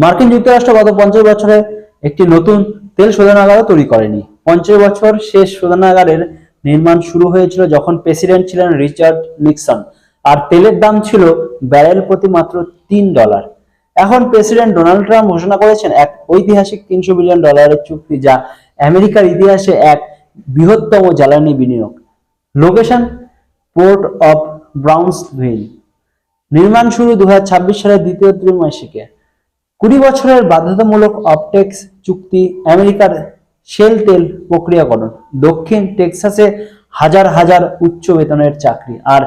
মার্কিন যুক্তরাষ্ট্র গত 50 বছরে একটি নতুন তেল শোধনাগারও তৈরি করেনি। 50 বছর শেষ শোধনাগারের নির্মাণ শুরু হয়েছিল যখন প্রেসিডেন্ট ছিলেন রিচার্ড নিক্সন, আর তেলের দাম ছিল ব্যারেল প্রতি মাত্র $3। এখন প্রেসিডেন্ট ডোনাল্ড ট্রাম্প ঘোষণা করেছেন এক ঐতিহাসিক $300 বিলিয়ন চুক্তি, যা আমেরিকার ইতিহাসে এক বৃহত্তম জ্বালানি বিনিয়োগ। Location port of Brownsville. নির্মাণ শুরু 2026 সালের দ্বিতীয় ত্রৈমাসিকে। 20 বছরের বাধ্যতামূলক অপটেক্স চুক্তি। আমেরিকার শেল তেল প্রক্রিয়াকরণ। দক্ষিণ টেক্সাসে হাজার হাজার উচ্চ বেতনের চাকরি। আর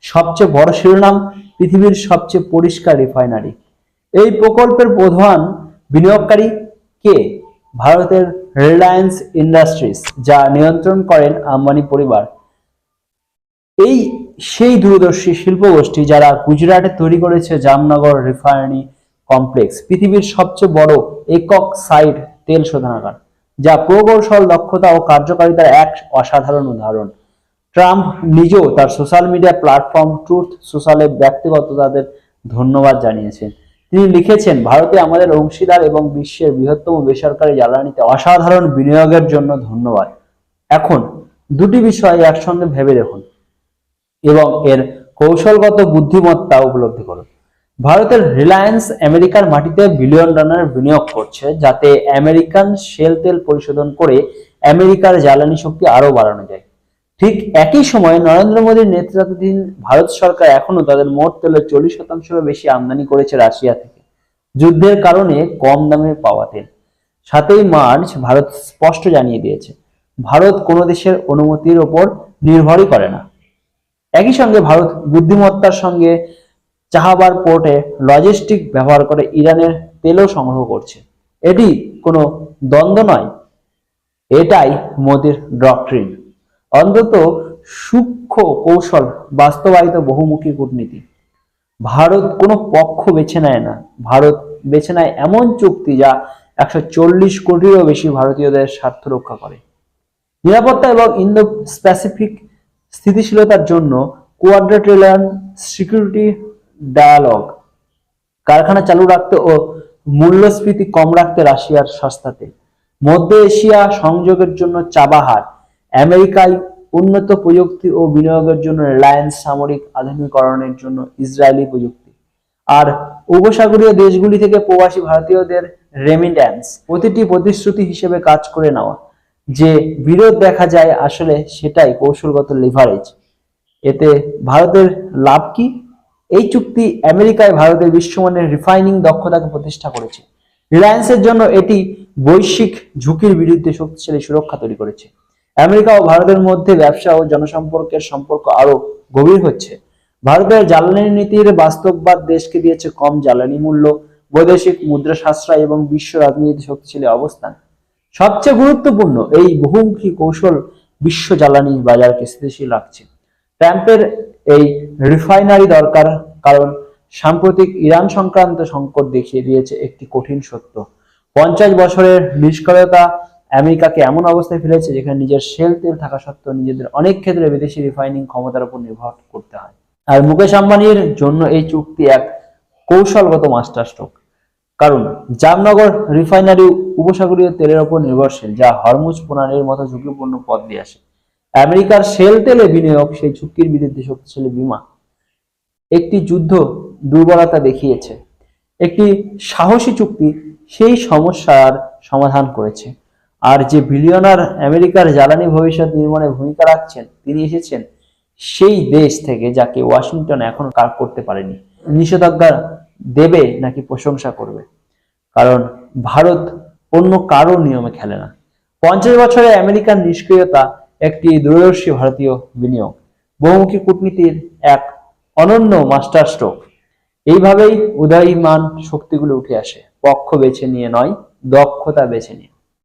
সবচেয়ে বড় শিরোনাম, পৃথিবীর সবচেয়ে পরিষ্কার রিফাইনারি। এই প্রকল্পের প্রধান বিনিয়োগকারী কে? ভারতের রিলায়েন্স ইন্ডাস্ট্রিজ, যা নিয়ন্ত্রণ করেন আম্বানি পরিবার। এই সেই দূরদর্শী শিল্পগোষ্ঠী যারা গুজরাটে তৈরি করেছে জামনগর রিফাইনারি কমপ্লেক্স, পৃথিবীর সবচেয়ে বড় একক সাইট তেল শোধনাগার, যা প্রকৌশল, দক্ষতা ও কার্যকারিতার এক অসাধারণ উদাহরণ। ট্রাম্প নিজেও তার সোশ্যাল মিডিয়া প্ল্যাটফর্ম ট্রুথ সোশ্যালে ব্যক্তিগত তাদের ধন্যবাদ জানিয়েছেন। তিনি লিখেছেন, ভারতে আমাদের অংশীদার এবং বিশ্বের বৃহত্তম বেসরকারি জ্বালানিতে অসাধারণ বিনিয়োগের জন্য ধন্যবাদ। এখন দুটি বিষয় একসঙ্গে ভেবে দেখুন এবং এর কৌশলগত বুদ্ধিমত্তা উপলব্ধি করুন। ভারতের রিলায়েন্স আমেরিকার মাটিতে $বিলিয়ন বিনিয়োগ করছে, যাতে আমেরিকান শেল তেল পরিশোধন করে আমেরিকার জ্বালানি শক্তি আরো বাড়ানো যায়। ঠিক একই সময়ে নরেন্দ্র মোদীর নেতৃত্বাধীন ভারত সরকার এখনো তাদের মোট তেলের 40% বেশি আমদানি করেছে রাশিয়া থেকে, যুদ্ধের কারণে কম দামে পাওয়া তেল। 7 মার্চ ভারত স্পষ্ট জানিয়ে দিয়েছে, ভারত কোনো দেশের অনুমতির ওপর নির্ভরই করে না। একই সঙ্গে ভারত বুদ্ধিমত্তার সঙ্গে চাহাবার পোর্টে লজিস্টিক ব্যবহার করে ইরানের তেলও সংগ্রহ করছে। এটি কোনো দ্বন্দ্ব নয়, এটাই মোদির ডক্ট্রিন। অন্তত সূক্ষ্ম কৌশল বাস্তবায়িত বহুমুখী কূটনীতি। ভারত কোনো পক্ষ বেছে নেয় না, ভারত বেছে নেয় এমন চুক্তি যা 140 কোটিরও বেশি ভারতীয়দের স্বার্থ রক্ষা করে। নিরাপত্তা এবং ইন্দো প্যাসিফিক স্থিতিশীলতার জন্য কোয়াড্রিলেটারাল সিকিউরিটি ডায়ালগ। কারখানা চালু রাখতে ও মূল্যস্ফীতি কম রাখতে রাশিয়ার সস্তাতে। মধ্য এশিয়া সংযোগের জন্য চাবাহার। আমেরিকায় উন্নত প্রযুক্তি ও বিনিয়োগের জন্য রিলায়েন্স, সামরিক আধুনিকরণের জন্য ইসরায়েলি প্রযুক্তি। আর উপসাগরীয় দেশগুলি থেকে প্রবাসী ভারতীয়দের রেমিট্যান্স। প্রতিটি প্রতিশ্রুতি হিসেবে কাজ করে নেওয়া। যে বিরোধ দেখা যায় আসলে সেটাই কৌশলগত লিভারেজ। এতে ভারতের লাভ কি? এই চুক্তি আমেরিকায় ভারতের বিশ্বমানের রিফাইনিং দক্ষতাকে প্রতিষ্ঠা করেছে। রিলায়েন্সের জন্য এটি বৈশ্বিক ঝুঁকির বিরুদ্ধে শক্তিশালী সুরক্ষা তৈরি করেছে। আমেরিকা ও ভারতের মধ্যে ব্যবসা ও জনসম্পর্কের সম্পর্ক আরো গভীর হচ্ছে। ভারতের জ্বালানি নীতির বাস্তববাদ দেশকে দিয়েছে কম জ্বালানি মূল্য, বৈদেশিক মুদ্রা সাশ্রয় এবং বিশ্ব রাজনীতিতে শক্তিশালী অবস্থান। সবচেয়ে গুরুত্বপূর্ণ, এই বহুমুখী কৌশল বিশ্ব জ্বালানি বাজারকে স্থিতিশীল রাখছে। ট্রাম্পের এই রিফাইনারি দরকার কারণ সাম্প্রতিক ইরান সংক্রান্ত সংকট দেখিয়ে দিয়েছে একটি কঠিন সত্য। 50 বছরের নিষ্ক্রিয়তা আমেরিকাকে এমন অবস্থায় ফেলেছে যেখানে নিজের শেল তেল থাকা সত্ত্বেও নিজেদের অনেক ক্ষেত্রে বিদেশি রিফাইনিং ক্ষমতার উপর নির্ভর করতে হয়। আর মুকেশ আম্বানির জন্য এই চুক্তি এক কৌশলগত মাস্টারস্ট্রোক, কারণ জামনগর রিফাইনারি উপসাগরীয় তেলের উপর নির্ভরশীল, যা হরমুজ প্রণালীর মতো ঝুঁকিপূর্ণ পথ দিয়ে আসে। আমেরিকার শেল তেলে বিনিয়োগ সেই ঝুঁকির বিরুদ্ধে শক্তিশালী বীমা। একটি যুদ্ধ দুর্বলতা দেখিয়েছে, একটি সাহসী চুক্তি সেই সমস্যার সমাধান করেছে। আর যে বিলিয়নার আমেরিকার জ্বালানি ভবিষ্যৎ নির্মাণে ভূমিকা রাখছেন, তিনি এসেছেন সেই দেশ থেকে যাকে ওয়াশিংটন এখনো কাজ করতে পারেনি। নিষেধাজ্ঞা দেবে নাকি প্রশংসা করবে? কারণ ভারত অন্য কারো নিয়মে খেলে না। 50 বছরে আমেরিকার নিষ্ক্রিয়তা একটি দূরদর্শী ভারতীয় বিনিয়োগ, বহুমুখী কূটনীতির এক অনন্য মাস্টার স্ট্রোক। এইভাবেই উদয়ীমান শক্তিগুলো উঠে আসে, পক্ষ বেছে নিয়ে নয়, দক্ষতা বেছে নিয়ে।